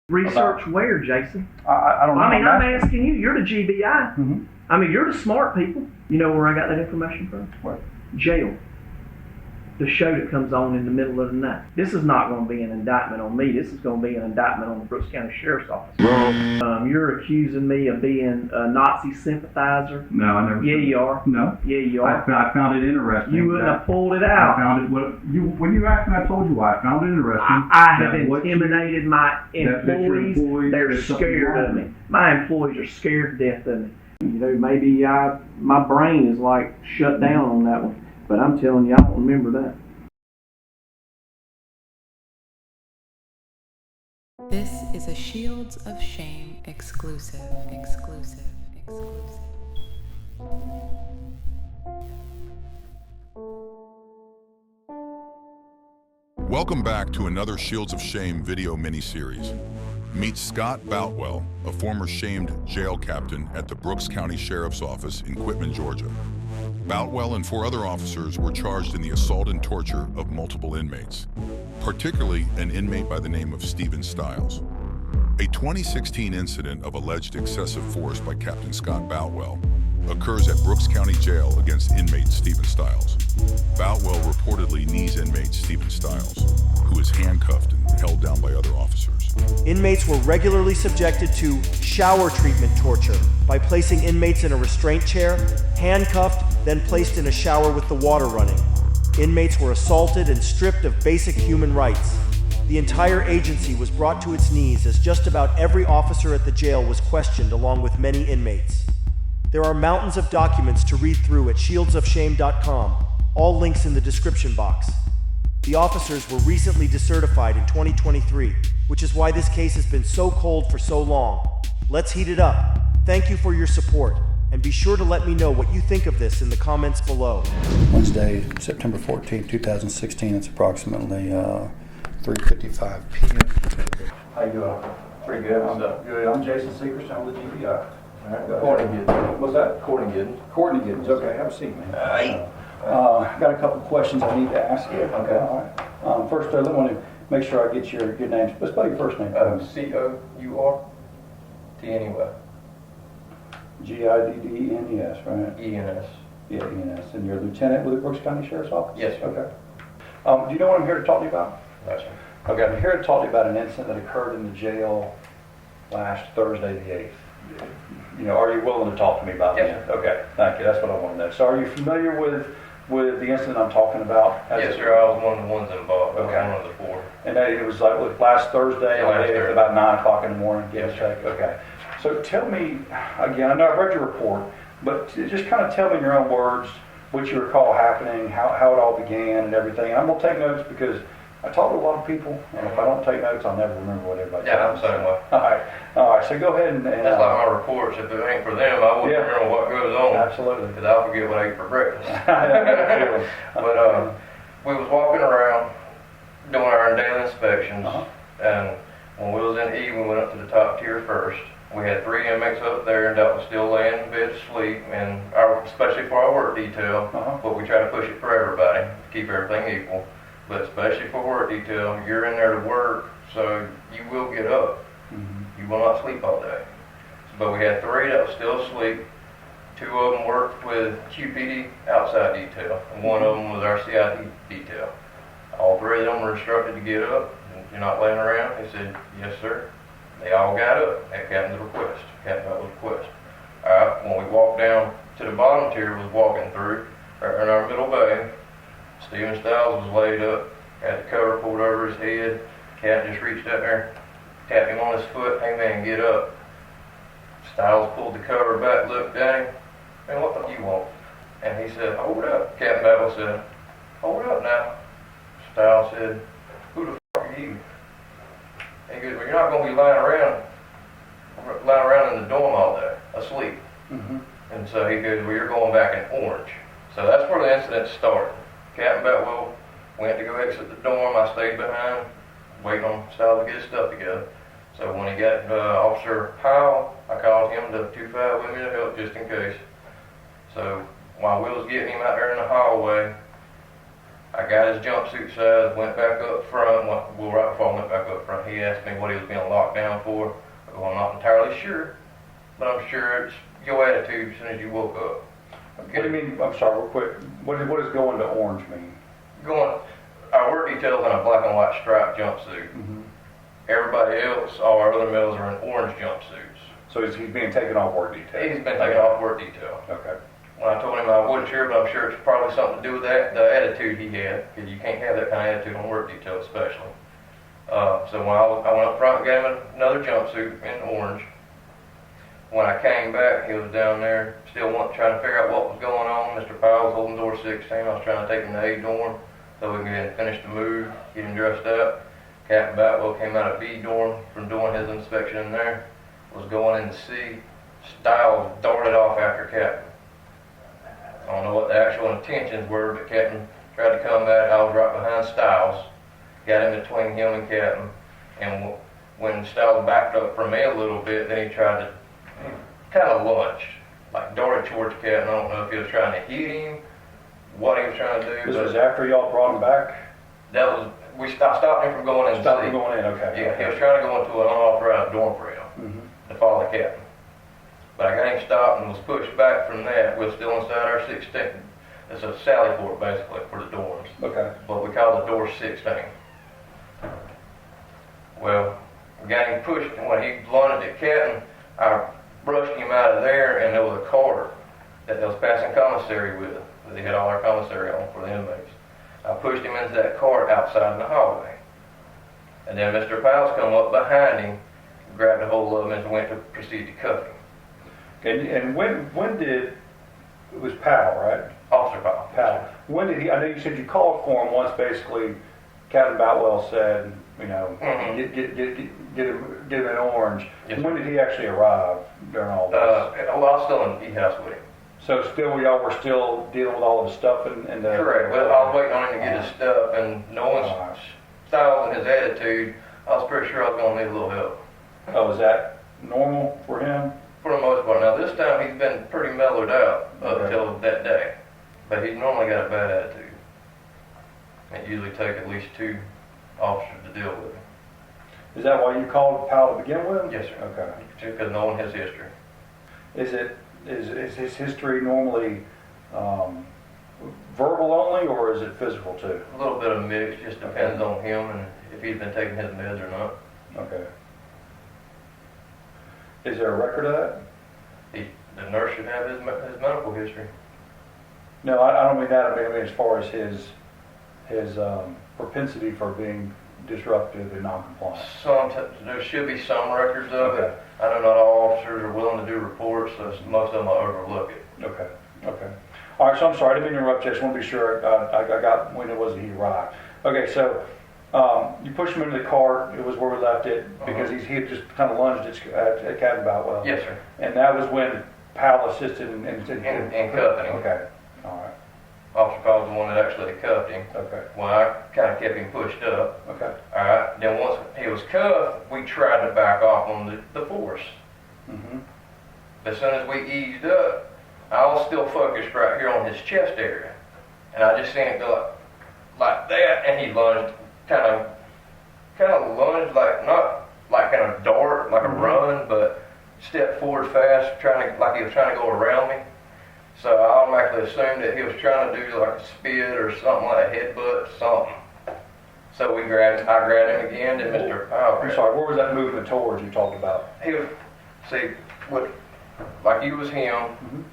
Research where, Jason? I don't know. I mean, I'm asking you. You're the GBI. Mm-hmm. I mean, you're the smart people. You know where I got that information from? Where? Jail. The show that comes on in the middle of the night. This is not going to be an indictment on me. This is going to be an indictment on the Brooks County Sheriff's Office. You're accusing me of being a Nazi sympathizer. No, I never. Yeah, you are. No. Yeah, you are. I found it interesting. You wouldn't have pulled it out. I found it. When you asked me, I told you why. I found it interesting. I have intimidated my employees. They're scared of me. My employees are scared to death of me. You know, maybe my brain is like shut down on that one. But I'm telling you, I don't remember that. This is a Shields of Shame exclusive. Welcome back to another Shields of Shame video miniseries. Meet Scott Boutwell, a former shamed jail captain at the Brooks County Sheriff's Office in Quitman, Georgia. Boutwell and 4 other officers were charged in the assault and torture of multiple inmates, particularly an inmate by the name of Stephen Stiles. A 2016 incident of alleged excessive force by Captain Scott Boutwell occurs at Brooks County Jail against inmate Stephen Stiles. Boutwell reportedly knees inmate Stephen Stiles, who is handcuffed and held down by other officers. Inmates were regularly subjected to shower treatment torture by placing inmates in a restraint chair, handcuffed, then placed in a shower with the water running. Inmates were assaulted and stripped of basic human rights. The entire agency was brought to its knees as just about every officer at the jail was questioned along with many inmates. There are mountains of documents to read through at shieldsofshame.com, all links in the description box. The officers were recently decertified in 2023, which is why this case has been so cold for so long. Let's heat it up. Thank you for your support, and be sure to let me know what you think of this in the comments below. Wednesday, September 14, 2016. It's approximately 3:55 p.m. How you doing? Pretty good. Good. I'm Jason Seacrist. I'm with the GBI. Courtney Giddens. What's that? Courtney Giddens. Courtney Giddens. Okay, have a seat, man. Got a couple questions I need to ask you. Okay. All right. First, I want to make sure I get your names. Let's spell your first name. C-O-U-R-T-N-E-Y. G-I-D-D-E-N-E-S, right? E-N-S. Yeah, E-N-S. And you're a lieutenant with the Brooks County Sheriff's Office? Yes, sir. Okay. Do you know what I'm here to talk to you about? Gotcha. Okay, I'm here to talk to you about an incident that occurred in the jail last Thursday, the 8th. You know, are you willing to talk to me about Yes, that? Okay, thank you. That's what I want to know. So, are you familiar with the incident I'm talking about? Yes, sir. I was one of the ones involved. Okay. I was one of the 4. And it was like last Thursday, Yeah, last Thursday. about 9 o'clock in the morning, give or Yes, take. Okay. So tell me, again, I know I've read your report, but just kind of tell me in your own words what you recall happening, how it all began and everything. And I'm going to take notes because I talk to a lot of people, and if I don't take notes, I'll never remember what everybody Yeah, tells I'm the same way. All right, so go ahead and That's like my reports. If it ain't for them, I wouldn't remember what goes on. Absolutely. Because I'll forget what I ate for breakfast. But, But we was walking around doing our daily inspections, and when we was in E, we went up to the top tier first. We had 3 inmates up there, and that was still laying in bed to sleep, and especially for our work detail, but we try to push it for everybody, to keep everything equal. But especially for work detail, you're in there to work, so you will get up. You will not sleep all day. But we had 3 that was still asleep. 2 of them worked with QPD outside detail, and 1 of them was our CID detail. All 3 of them were instructed to get up. You're not laying around. They said, yes, sir. They all got up at Captain's request. Captain Boutwell's request. All right, when we walked down to the bottom tier, was walking through, right in our middle bay, Stephen Stiles was laid up, had the cover pulled over his head. Captain just reached up there, tapped him on his foot, hey man, get up. Stiles pulled the cover back, looked at him, man, what the you want? And he said, hold up. Captain Boutwell said, hold up now. Stiles said, who the fuck are you? And he goes, well, you're not going to be lying around in the dorm all day, asleep. And so he goes, well, you're going back in orange. So that's where the incident started. Captain Boutwell went to go exit the dorm. I stayed behind, waiting on Stiles to get his stuff together. So when he got Officer Powell, I called him to 25 with me to help just in case. So while we was getting him out there in the hallway, I got his jumpsuit size, went back up front. Well, right before I went back up front, he asked me what he was being locked down for. Well, I'm not entirely sure, but I'm sure it's your attitude as soon as you woke up. What do you mean? I'm sorry, real quick. What does going to orange mean? Our work detail's in a black and white striped jumpsuit. Everybody else, all our other males, are in orange jumpsuits. So he's being taken off work detail? He's been taken off work detail. Okay. When I told him I wasn't sure, but I'm sure it's probably something to do with that, the attitude he had, because you can't have that kind of attitude on work detail especially. So when I went up front and gave him another jumpsuit in orange. When I came back, he was down there still trying to figure out what was going on. Mr. Powell was holding door 16. I was trying to take him to A dorm so we can get him finish the move, get him dressed up. Captain Boutwell came out of B dorm from doing his inspection in there, was going into C. Styles darted off after Captain. I don't know what the actual intentions were, but Captain tried to come back. I was right behind Styles, got in between him and Captain, and when Styles backed up from me a little bit, then he tried to kind of lunge, like darted towards Captain. I don't know if he was trying to hit him, what he was trying to do. This was after y'all brought him back? I stopped him from going in. Stopped him going in, okay. Yeah, he was trying to go into an unauthorized dorm for him to follow the Captain. But I got him stopped and was pushed back from that. We're still inside our 16. It's a sally port, basically, for the dorms. Okay. But we call the door 16. Well, I got him pushed, and when he lunged at Captain, I brushed him out of there, and there was a cart that they was passing commissary with. They had all our commissary on for the inmates. I pushed him into that cart outside in the hallway. And then Mr. Powell's come up behind him, grabbed a hold of him, and went to proceed to cuff him. And when did, it was Powell, right? Officer Powell. Powell. When did he, I know you said you called for him once, basically, Captain Boutwell said, you know, get him in orange. Yes, when did he actually arrive during all this? I was still in the E-house with him. So still, y'all were still dealing with all of the stuff and the... Correct. Well, I was waiting on him to get his stuff, and knowing Styles and his attitude, I was pretty sure I was going to need a little help. Oh, is that normal for him? For the most part. Now, this time he's been pretty mellowed out up until that day. But he's normally got a bad attitude. It usually takes at least 2 officers to deal with him. Is that why you called Powell to begin with? Yes, sir. Okay. Because knowing his history. Is his history normally verbal only, or is it physical too? A little bit of mix, just depends on him and if he's been taking his meds or not. Okay. Is there a record of that? The nurse should have his medical history. No, I don't mean that. I mean as far as his propensity for being disruptive and non-compliant. There should be some records of Okay. it. I know not all officers are willing to do reports, so most of them will overlook it. Okay. All right, so I'm sorry, I didn't mean to interrupt you. I just want to be sure I got when it was that he arrived. Okay, so you pushed him into the cart. It was where we left it because he had just kind of lunged at Captain Boutwell. Yes, sir. And that was when Powell assisted in cuffing him. Okay. All right. Officer Powell's the one that actually cuffed him. Okay. Well, I kind of kept him pushed up. Okay. All right. Then once he was cuffed, we tried to back off on the force. As soon as we eased up, I was still focused right here on his chest area, and I just seen it go like that, and he lunged, kind of lunged like not like in a dart, like a run, but stepped forward fast, like he was trying to go around me. So I automatically assumed that he was trying to do like a spit or something, like a headbutt, something. So I grabbed him again, and Mr. Powell grabbed him. I'm sorry, where was that movement towards you talked about? He was, like you was him,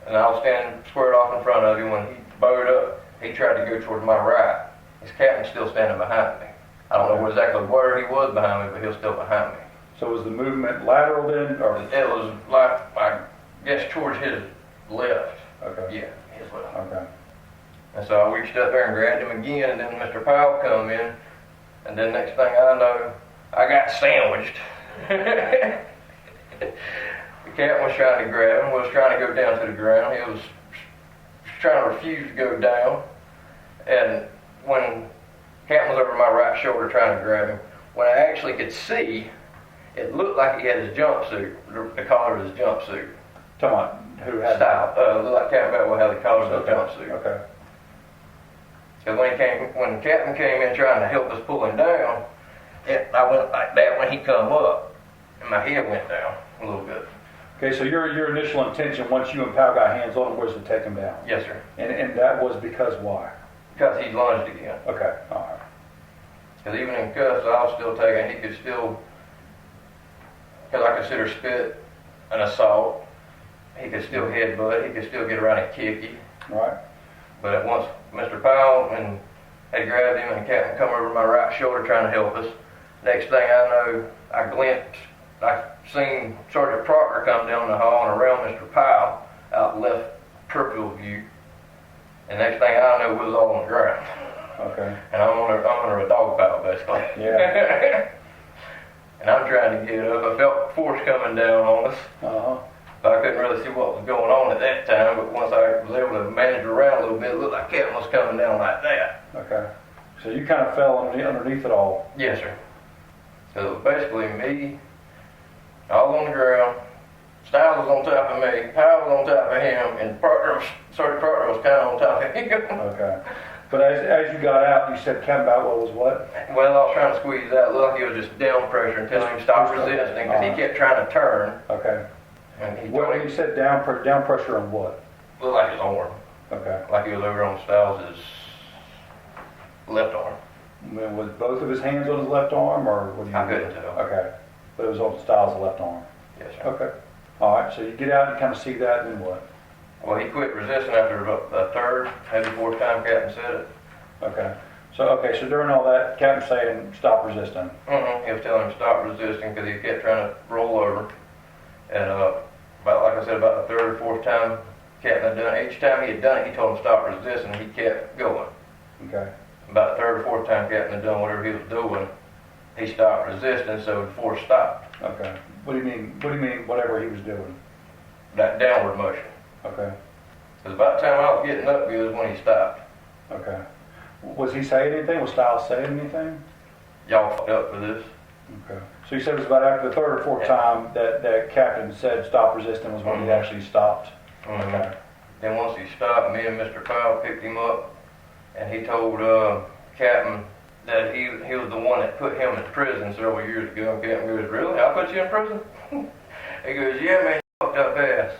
and I was standing squared off in front of him. When he bowed up, he tried to go towards my right. His captain's still standing behind me. I don't know exactly where he was behind me, but he was still behind me. So was the movement lateral then, or? It was like, I guess, towards his left. Okay. Yeah, his left. Okay. And so I reached up there and grabbed him again, and then Mr. Powell come in, and then next thing I know, I got sandwiched. The captain was trying to grab him, was trying to go down to the ground. He was trying to refuse to go down. And when captain was over my right shoulder trying to grab him, when I actually could see, it looked like he had his jumpsuit, the collar of his jumpsuit. Talking about who had Style. Looked like Captain Boutwell had the collar of his jumpsuit. Okay. So when the captain came in trying to help us pull him down, I went like that when he come up, and my head went down a little bit. Okay, so your initial intention once you and Powell got hands on him was to take him down? Yes, sir. And that was because why? Because he lunged again. Okay, all right. Because even in cuffs, I was still taking, he could still, because I consider spit an assault, he could still headbutt, he could still get around and kick you. Right. But at once Mr. Powell and had grabbed him and the captain come over my right shoulder trying to help us. Next thing I know, I glimpsed, I seen Sergeant Proctor come down the hall and around Mr. Powell out left peripheral view. And next thing I know, we was all on the ground. Okay. And I'm under a dog pile, basically. Yeah. And I'm trying to get up. I felt force coming down on us. Uh-huh. But I couldn't really see what was going on at that time. But once I was able to manage around a little bit, it looked like Captain was coming down like that. Okay. So you kind of fell underneath it all. Yes, sir. So it was basically me, all on the ground. Styles was on top of me, Powell was on top of him, and Sergeant Proctor was kind of on top of him. Okay. But as you got out, you said Captain Boutwell was what? Well, I was trying to squeeze out. It looked like he was just down pressure and telling him to stop resisting because he kept trying to turn. Okay. And he What you said down pressure on what? looked like his arm. Okay. Like he was over on Styles' left arm. Was both of his hands on his left arm, or what do you? I couldn't tell. Okay. But it was on Styles' left arm. Yes, sir. Okay. All right. So you get out and kind of see that, and then what? Well, he quit resisting after about the third, maybe fourth time Captain said it. Okay. So during all that, Captain saying stop resisting. He was telling him to stop resisting because he kept trying to roll over. And about, like I said, about the third or fourth time Captain had done it, each time he had done it, he told him to stop resisting, and he kept going. Okay. About the third or fourth time Captain had done whatever he was doing, he stopped resisting, so the force stopped. Okay. What do you mean whatever he was doing? That downward motion. Okay. Because about the time I was getting up, it was when he stopped. Okay. Was he saying anything? Was Styles saying anything? Y'all fucked up for this. Okay. So you said it was about after the third or fourth time that Captain said stop resisting was when he actually stopped. Okay. Then once he stopped, me and Mr. Powell picked him up, and he told Captain that he was the one that put him in prison several years ago. And Captain goes, "Really? I put you in prison?" He goes, "Yeah, man, you fucked up ass."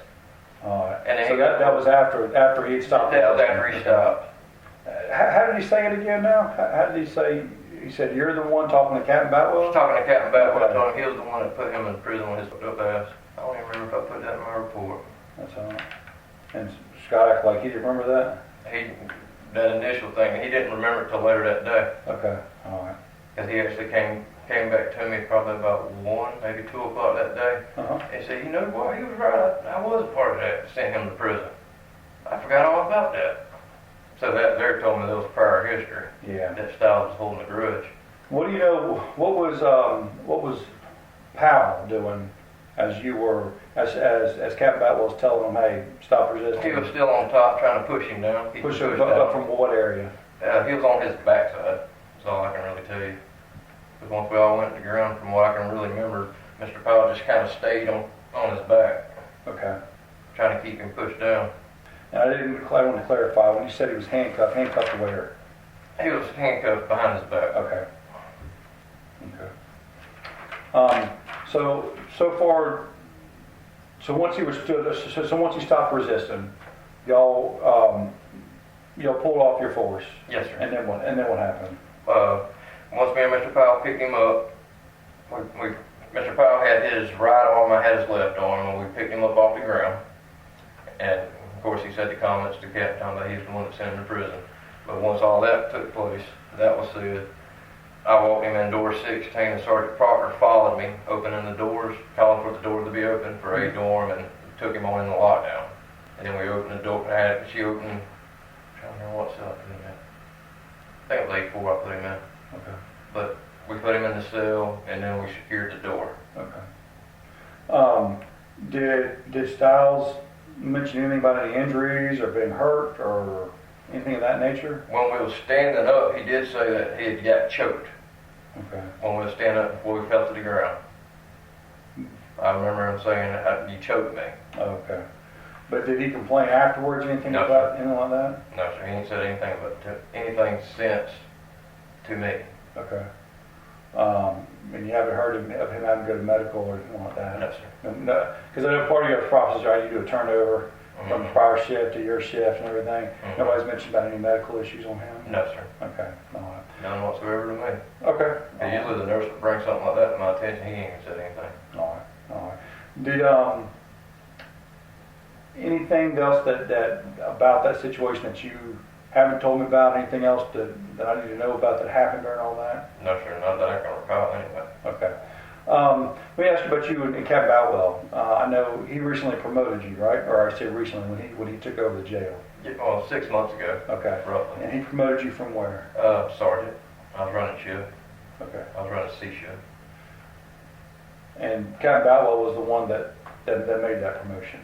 All right. And then So that was after he stopped. That was after he stopped. How did he say it again now? How did he say? He said, "You're the one talking to Captain I Boutwell?" was talking to Captain Boutwell, I told him he was the one that put him in prison with his fucked up ass. I don't even remember if I put that in my report. That's all right. And Scott acted like he didn't remember that? That initial thing, he didn't remember it till later that day. Okay, all right. Because he actually came back to me probably about 1, maybe 2 o'clock that day. Uh-huh. And he said, "You know, boy, he was right. I was a part of that, sent him to prison. I forgot all about that." So that there told me there was prior history. Yeah. That Styles was holding a grudge. What do you know, what was Powell doing as you were, as Captain Boutwell was telling him, "Hey, stop resisting"? He was still on top trying to push him down. Push him up from what area? He was on his backside. That's all I can really tell you. Because once we all went to the ground, from what I can really remember, Mr. Powell just kind of stayed on his back, Okay. trying to keep him pushed down. And I want to clarify, when you said he was handcuffed where? He was handcuffed behind his back. Okay. Okay. So once he was so once he stopped resisting, y'all pulled off your force. Yes, sir. And then what happened? Once me and Mr. Powell picked him up, Mr. Powell had his right arm, I had his left arm, and we picked him up off the ground. And of course, he said the comments to Captain that he was the one that sent him to prison. But once all that took place, that was said, I walked him in door 16, and Sergeant Proctor followed me, opening the doors, calling for the door to be open for a dorm, and took him on in the lockdown. And then we opened the door, she opened, I'm trying to remember what cell I put him in. I think it was 8-4 I put him in. Okay. But we put him in the cell, and then we secured the door. Okay. Did Styles mention anything about any injuries or being hurt or anything of that nature? When we was standing up, he did say that he had got choked. Okay. When we was standing up before we fell to the ground. I remember him saying, "You choked me." Okay. But did he complain afterwards, anything No, about anything like that? No, sir, he ain't said anything anything since to me. Okay. And you haven't heard of him having to go to medical or anything like that? No, sir. No, because I know part of your process, right, you do a turnover from the prior shift to your shift and everything. Nobody's mentioned about any medical issues on him? No, sir. Okay, all right. None whatsoever to me. Okay. And usually the nurse would bring something like that to my attention, he ain't even said anything. All right, all right. Did, anything else that about that situation that you haven't told me about, anything else that I need to know about that happened during all that? No, sir, not that I can recall anyway. Okay. Let me ask you about you and Captain Boutwell. I know he recently promoted you, right? Or I say recently, when he took over the jail. Yeah, well, 6 months ago. Okay. Roughly. And he promoted you from where? Sergeant. I was running shift. Okay. I was running C shift. And Captain Boutwell was the one that made that promotion.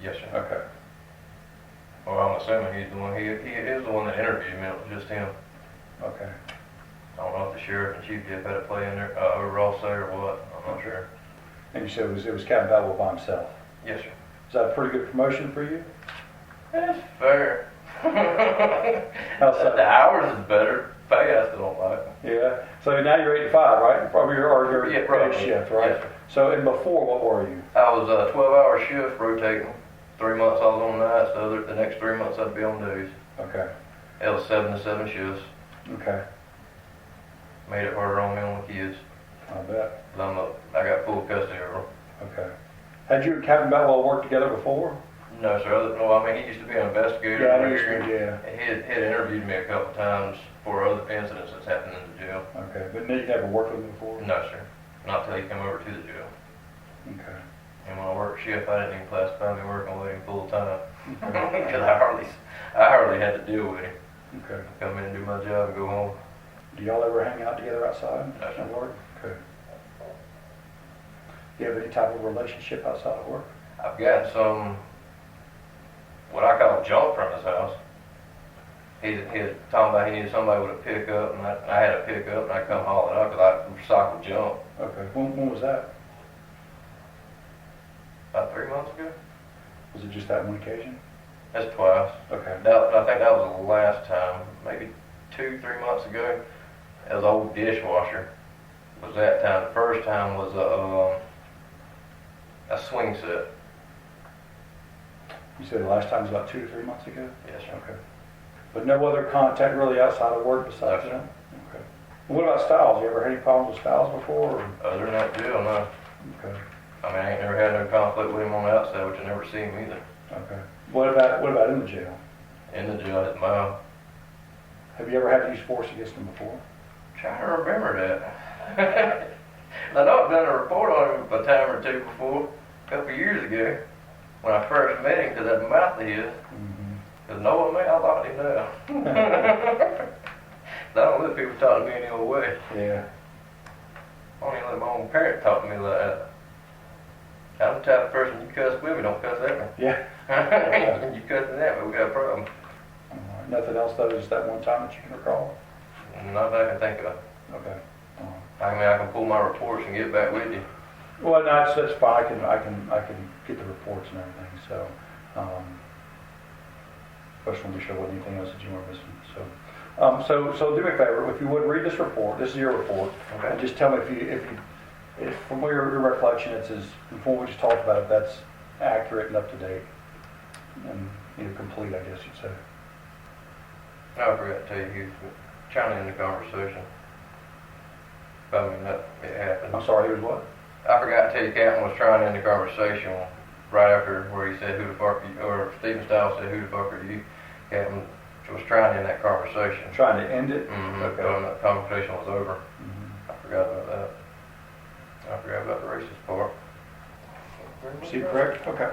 Yes, sir. Okay. Well, I'm assuming he's the one. He is the one that interviewed me. It was just him. Okay. I don't know if the sheriff and chief had a play in there, overall say or what. I'm not sure. And you said it was Captain Boutwell by himself. Yes, sir. Is that a pretty good promotion for you? It's fair. How's that? The hours is better. Pay I still don't like. Yeah. So now you're 8 to 5, right? Probably your Yeah, day probably. shift, right? Yes, sir. So and before, what were you? I was a 12-hour shift rotating. 3 months I was on nights. The next 3 months I'd be on days. Okay. It was 7 to 7 shifts. Okay. Made it harder on me and the kids. I bet. I got full custody of them. Okay. Had you and Captain Boutwell worked together before? No, sir. No, I mean, he used to be an investigator. Yeah, over he used here. to, yeah. He had interviewed me a couple times for other incidents that's happened in the jail. Okay. But you never worked with him before? No, sir. Not till he came over to the jail. Okay. And when I worked shift, I didn't even classify me working with him full time. Okay. Because I hardly had to deal with him. Okay. Come in and do my job and go home. Do y'all ever hang out together outside? No, sir. At work? Okay. Do you have any type of relationship outside of work? I've got some, what I call junk from his house. He had talking about he needed somebody with a pickup, and I had a pickup, and I come haul it up because I recycled junk. Okay. When was that? About 3 months ago. Was it just that one occasion? That's twice. Okay. I think that was the last time, maybe 2-3 months ago. It was an old dishwasher. Was that time? The first time was a swing set. You said the last time was about 2 to 3 months ago? Yes, sir. Okay. But no other contact really outside of work besides No, that? Okay. What about Styles? You ever had any problems with Styles before? Or? Other than that deal, no. Okay. I mean, I ain't never had no conflict with him on the outside, which I never seen him either. Okay. What about in the jail? In the jail, his mouth. Have you ever had to use force against him before? Trying to remember that. I know I've done a report on him a time or two before, a couple years ago, when I first met him, because that mouth of his. Because knowing me, I locked him down. I don't let people talk to me any old way. Yeah. I don't even let my own parents talk to me like that. I'm the type of person, you cuss with me, don't cuss at me. Yeah. You cussing at me, we got a problem. All right. Nothing else though, just that one time that you can recall? Not that I can think of. Okay. All right. I mean, I can pull my reports and get back with you. Well, no, that's fine. I can get the reports and everything. So, I just want to be sure what anything else that you were missing. So do me a favor, if you would read this report. This is your report, Okay. and just tell me if from your recollection, it's as from what we just talked about, if that's accurate and up to date, and complete, I guess you'd say. I forgot to tell you, he was trying to end the conversation. I mean, that it happened. I'm sorry. He was what? I forgot to tell you, Captain was trying to end the conversation right after where he said, "Who the fuck are you?" Or Stephen Stiles said, "Who the fuck are you?" Captain was trying to end that conversation. Trying to end it. Mm-hmm. Okay. When the conversation was over. Mm-hmm. I forgot about that. I forgot about the racist part. See, correct? Okay.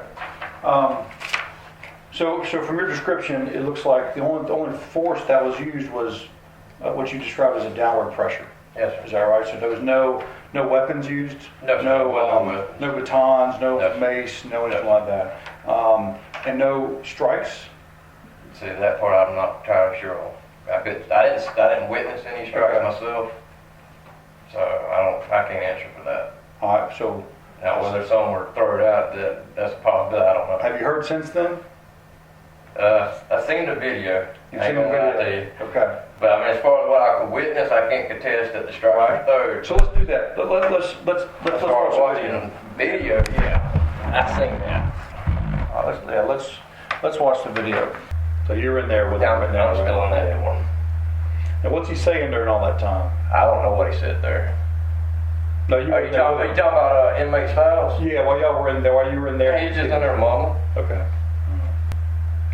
So from your description, it looks like the only force that was used was what you described as a downward pressure. Yes, sir. Is that right? So there was no weapons used? No, sir. No, No weapons. no batons, no No, sir. mace, no anything No. like that. And no strikes? See, that part I'm not entirely sure on. I didn't witness any strikes Okay. myself, so I can't answer for that. All right, so Now, whether some were thrown out, that's a possibility. I don't know. Have you heard since then? I seen the video. You've seen the video? Okay. But I mean, as far as what I could witness, I can't contest that the strike was third. So let's do that. Let's As far as watching video, yeah, I seen that. Let's watch the video. So you're in there with him. I'm still in that one. And what's he saying during all that time? I don't know what he said there. No, you Are you talking about inmates' files? Yeah, while y'all were in there, while you were in there. He's just in there, mama. Okay.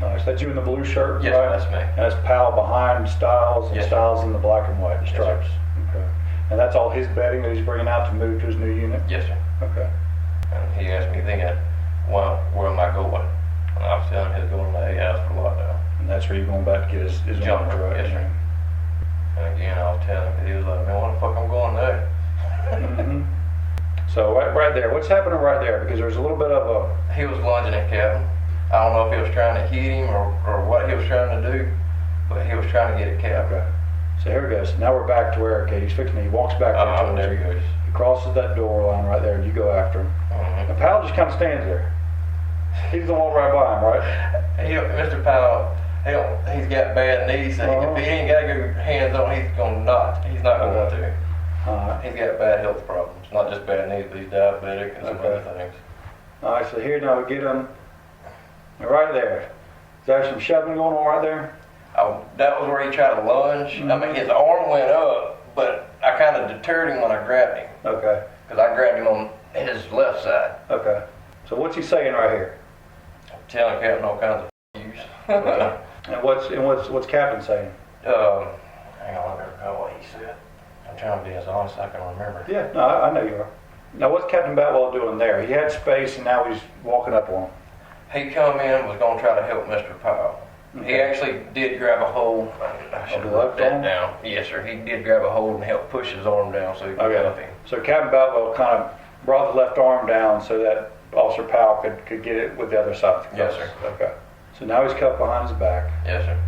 Nice. That's you in the blue shirt, Yes, right? that's me. And that's Pal behind Styles, and Yes, Styles in the black and white, the Yes, stripes. Okay. And that's all his bedding that he's bringing out to move to his new unit? Yes, sir. Okay. And he asked me then, well, where am I going? And I was telling him he was going to my house for lockdown. And that's where you're going back to get his Jump, armor, right? yes, sir. And again, I was telling him, he was like, man, what the fuck I'm going there? Mm-hmm. So right there, what's happening right there? Because there's a little bit of a... He was lunging at Captain. I don't know if he was trying to hit him or what he was trying to do, but he was trying to get at Captain. Okay. So here it goes. Now we're back to where, okay, he's fixing he walks back there towards There you. he goes. He crosses that door line right there, and you go after him. Mm-hmm. And Pal just kind of stands there. He's gonna walk right by him, right? Mr. Powell, he's got bad knees, so if he ain't got to go hands on, he's not going to. He's got bad health problems, not just bad knees, but he's diabetic and some other things. All right, so here now we get him right there. Is there some shoving going on right there? That was where he tried to lunge. Mm-hmm. I mean, his arm went up, but I kind of deterred him when I grabbed him. Okay. Because I grabbed him on his left side. Okay. So what's he saying right here? I'm telling Captain all kinds of use. Okay. And what's Captain saying? Hang on, let me recall what he said. I'm trying to be as honest as I can remember. Yeah, no, I know you are. Now what's Captain Boutwell doing there? He had space and now he's walking up on him. He come in and was going to try to help Mr. Powell. Okay. He actually did grab a hold. I should have left that down. Yes, sir. He did grab a hold and help push his arm down so he could help him. So Captain Boutwell kind of brought the left arm down so that Officer Powell could get it with the other side of the Yes, cuffs. sir. Okay. So now he's cuffed behind his back. Yes, sir.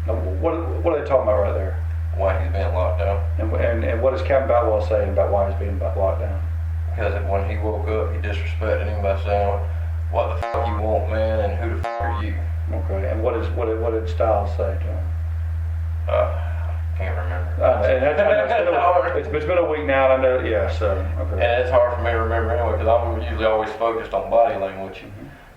Now, what are they talking about right there? Why he's being locked down. And what is Captain Boutwell saying about why he's being locked down? Because when he woke up, he disrespected him by saying, "What the fuck you want, man, and who the fuck are you?" Okay. And what did Styles say to him? Can't remember. And it's been a week now, and I know. Yeah. So okay. And it's hard for me to remember anyway, because I'm usually always focused on body language.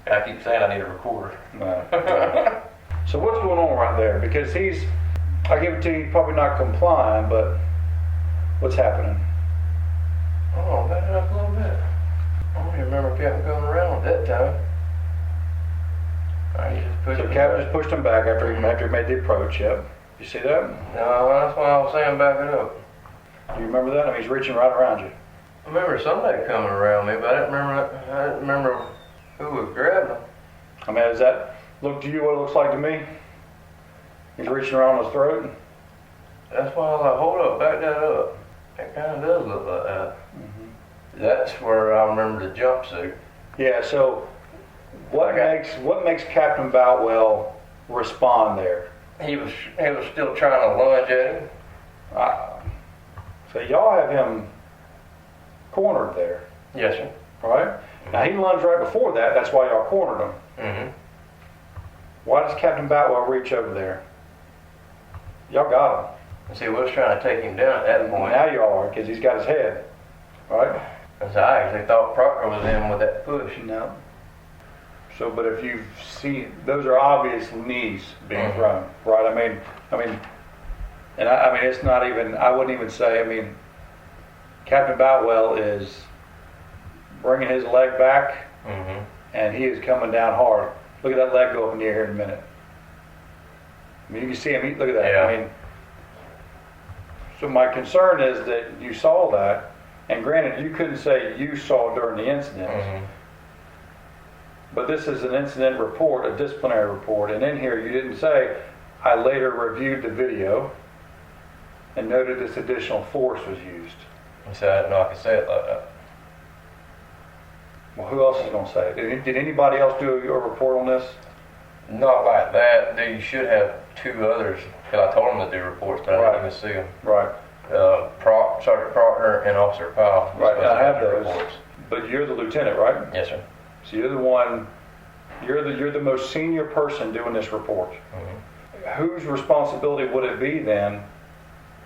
And I keep saying I need a recorder. Right. So what's going on right there? Because I give it to you, probably not complying, but what's happening? Oh, back it up a little bit. I don't even remember Captain coming around at that time. Alright, you just pushed So him Captain back. just pushed him back after he made the approach. Yep. You see that? No, that's why I was saying back it up. Do you remember that? I mean, he's reaching right around you. I remember somebody coming around me, but I didn't remember who was grabbing him. I mean, does that look to you what it looks like to me? He's reaching around his throat. That's why I was like, hold up, back that up. It kind of does look like that. Mm-hmm. That's where I remember the jumpsuit. Yeah. So what makes Captain Boutwell respond there? He was still trying to lunge at him. So y'all have him cornered there, Yes, sir. right? Now he lunged right before that. That's why y'all cornered him. Mm-hmm. Why does Captain Boutwell reach over there? Y'all got him. See, we was trying to take him down at that point. Now y'all are, because he's got his head, right? Because I actually thought Proctor was in with that push. No. So, but if you see, those are obvious knees being thrown, right? I mean, it's not even. I wouldn't even say. I mean, Captain Boutwell is bringing his leg back, and he is coming down hard. Look at that leg go up in the air here in a minute. I mean, you can see him. Look at that. Yeah. I mean, so my concern is that you saw that, and granted, you couldn't say you saw during the incident. But this is an incident report, a disciplinary report, and in here you didn't say, I later reviewed the video and noted this additional force was used. So I didn't know I could say it like that. Well, who else is going to say it? Did anybody else do a report on this? Not like that. You should have two others, because I told them to do reports, but I didn't even see them. Right. Sergeant Proctor and Officer Powell. Right, I have those. Reports. But you're the lieutenant, right? Yes, sir. So you're the one, you're the most senior person doing this report. Whose responsibility would it be then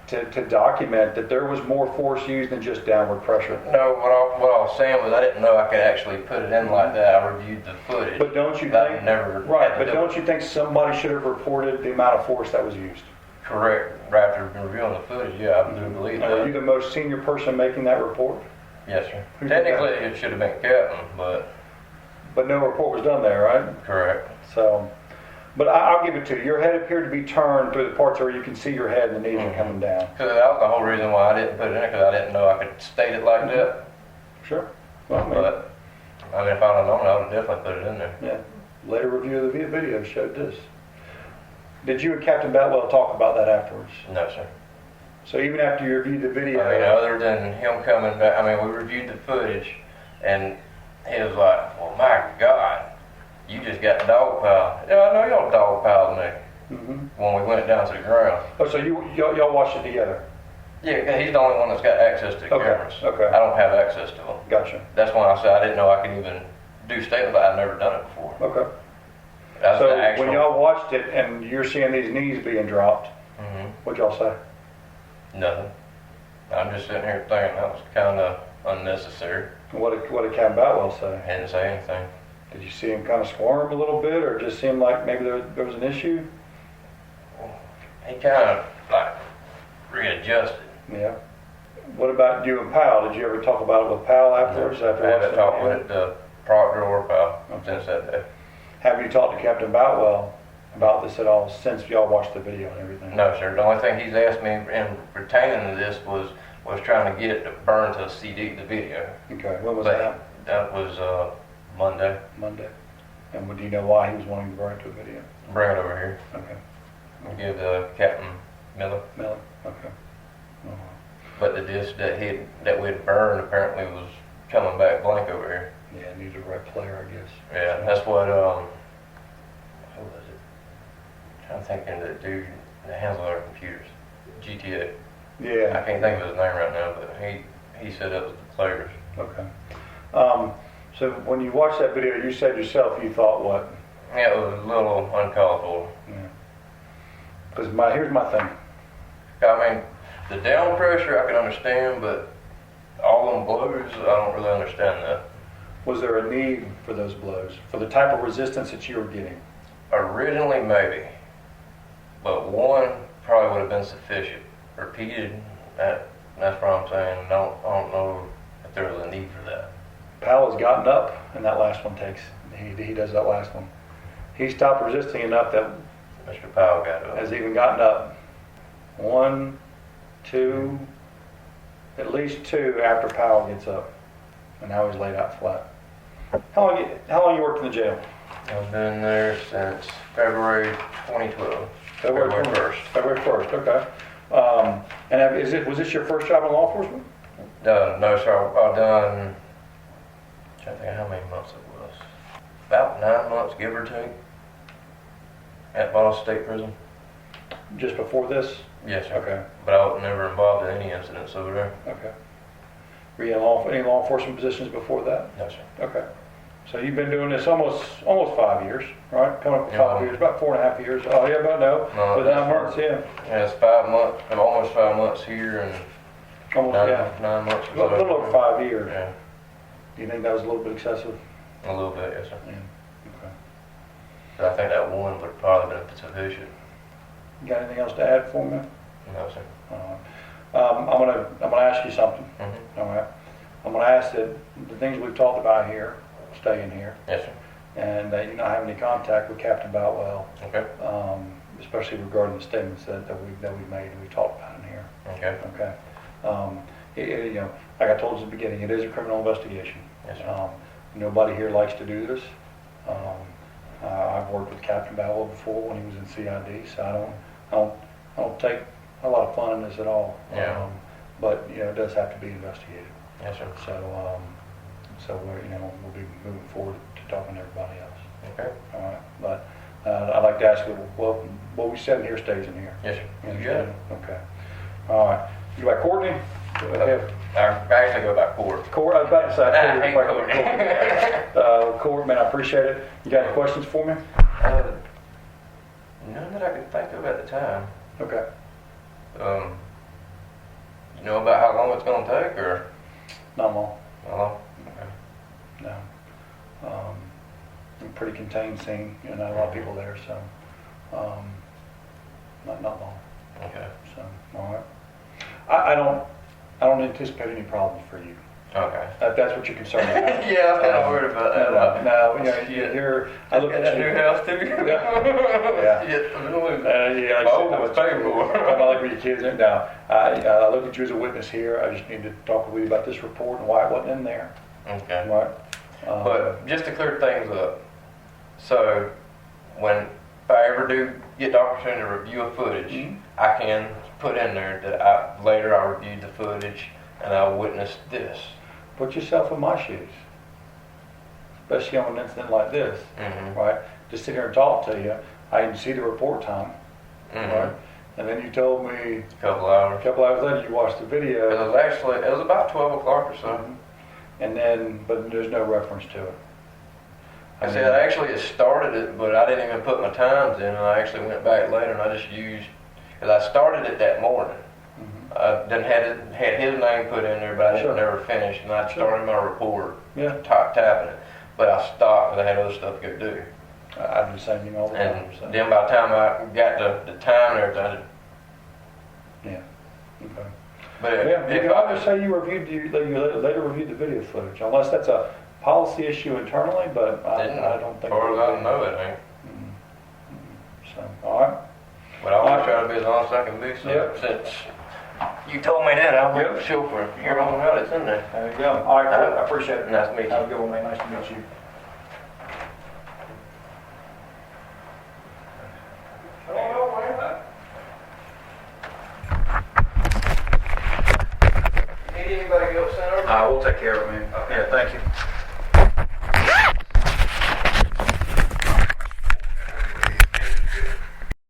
to document that there was more force used than just downward pressure? No, what I was saying was I didn't know I could actually put it in like that. I reviewed the footage. But don't you but I think, never right, had to but do don't it. you think somebody should have reported the amount of force that was used? Correct. Right after reviewing the footage, yeah, I do believe Are you that. the most senior person making that report? Yes, sir. Who did that? Technically, it should have been Captain, but But no report was done there, right? correct. So, but I'll give it to you. Your head appeared to be turned through the parts where you can see your head and the knees are coming down. Because that was the whole reason why I didn't put it in, because I didn't know I could state it like that. Sure. Well, maybe. But, I mean, if I'd have known, I would have definitely put it in there. Yeah. Later review of the video showed this. Did you and Captain Boutwell talk about that afterwards? No, sir. So even after you reviewed the video, I mean, other than him coming back, I mean, we reviewed the footage, and he was like, well, my God, you just got dogpiled. Yeah, I know y'all dogpiled me when we went down to the ground. oh, so y'all watched it together? Yeah, 'cause he's the only one that's got access to the Okay, cameras. okay. I don't have access to them. Gotcha. That's when I said I didn't know I could even do statements, but I'd never done it before. Okay. That's So the actual. when y'all watched it and you're seeing these knees being dropped, what'd y'all say? Nothing. I'm just sitting here thinking that was kind of unnecessary. What did Captain Boutwell say? He didn't say anything. Did you see him kind of squirm a little bit, or just seem like maybe there was an issue? He kind of like readjusted. Yeah. What about you and Powell? Did you ever talk about it with Powell afterwards? I haven't talked with Proctor or Powell since that day. Have you talked to Captain Boutwell about this at all since y'all watched the video and everything? No, sir. The only thing he's asked me in pertaining to this was trying to get it to burn to a CD, the video. Okay. When was But that? that was Monday. Monday. And do you know why he was wanting to burn it to a video? Bring it over here. Okay. We'll give Captain Miller. Miller. Okay. But the disc that we had burned apparently was coming back blank over here. Yeah, it needs a red player, I guess. Yeah, So- that's what, who was it? I'm thinking the dude that handles our computers. GTA. I Yeah. can't think of his name right now, but he said that was the players. Okay. So when you watched that video, you said yourself you thought what? Yeah, it was a little uncalled for. Yeah. Because here's my thing. I mean, the down pressure I can understand, but all them blows, I don't really understand that. Was there a need for those blows? For the type of resistance that you were getting? Originally, maybe, but one probably would have been sufficient. Repeated, that's what I'm saying. I don't know if there was a need for that. Powell has gotten up, and that last one takes. He does that last one. He stopped resisting enough that Mr. Powell got up. has even gotten up. 1, 2, at least 2 after Powell gets up, and now he's laid out flat. How long you worked in the jail? I've been there since February 2012. February 1st. February 1st. Okay. And was this your first job in law enforcement? No, sir. I've done. I'm trying to think how many months it was. About 9 months, give or take, at Bottle State Prison. Just before this? Yes, sir. Okay. But I was never involved in any incidents over there. Okay. Were you in any law enforcement positions before that? No, sir. Okay. So you've been doing this almost 5 years, right? Coming up to 5 years, about 4.5 years. Oh yeah, about No, but 9 months, yeah. Yeah, it's 5 months, almost 5 months here and Almost, yeah. 9 months. A little over 5 years. Yeah, Do you think that was a little bit excessive? a little bit, yes, sir. Yeah. Okay. But I think that one would have probably been sufficient. You got anything else to add for me? No, sir. I'm gonna ask you something. Mm-hmm. All right. I'm gonna ask that the things we've talked about here stay in here, Yes, sir. and that you not have any contact with Captain Boutwell, Okay. especially regarding the statements that we've made and we talked about in here. Okay. Okay. You know, like I told you at the beginning, it is a criminal investigation. Yes, sir. Nobody here likes to do this. I've worked with Captain Boutwell before when he was in CID, so I don't take a lot of fun in this at all. Yeah. But you know, it does have to be investigated. Yes, sir. So we'll be moving forward to talking to everybody else. Okay. All right. But I'd like to ask you, well, what we said in here stays in here. Yes, sir. You You got it. understand? Okay. All right. You like Courtney? Go ahead. I actually go by court. Court, I was about to say, Hey, Court, man, I appreciate it. You got any questions for me? None that I can think of at the time. Okay. You know about how long it's going to take, or? Not long. Not long? No. A pretty contained scene, you know, a lot of people there, so, not long. Okay. So, all right. I don't anticipate any problems for you. Okay. If that's what you're concerned about. Yeah, I'm kind of worried about that. No, you know, you're, I look at that you. new house too. Yeah. Shit, I'm gonna lose it. Yeah, like I Oh, said, it's paid for. I'm not like with your kids. No, I look at you as a witness here. I just need to talk with you about this report and why it wasn't in there. Okay. Right? But just to clear things up, so when if I ever do get the opportunity to review a footage, I can put in there that I reviewed the footage and I witnessed this. Put yourself in my shoes, especially on an incident like this, right? Just sit here and talk to you. I didn't see the report time, right? And then you told me A couple hours. a couple hours later you watched the video. It was about 12 o'clock or so. And then, but there's no reference to it. I said I actually started it, but I didn't even put my times in, and I actually went back later and I just used, because I started it that morning. I then had his name put in there, but I didn't never finish, and I started my report, tapping it, but I stopped because I had other stuff to go do. I do the same thing all the time. And then by the time I got the time and everything, Okay. but Yeah, you if can I always say you later reviewed the video footage, unless that's a policy issue internally, but I don't think. As far as I know, it ain't. So, all right. But I always try to be as honest as I can be, so since you told me that, I'll make sure for here on out it's in there. There you go. All right, cool. I appreciate it. Nice to meet you. Have a good one, man. Nice to meet you. Need anybody else sent over? We'll take care of it, man. Yeah, thank you.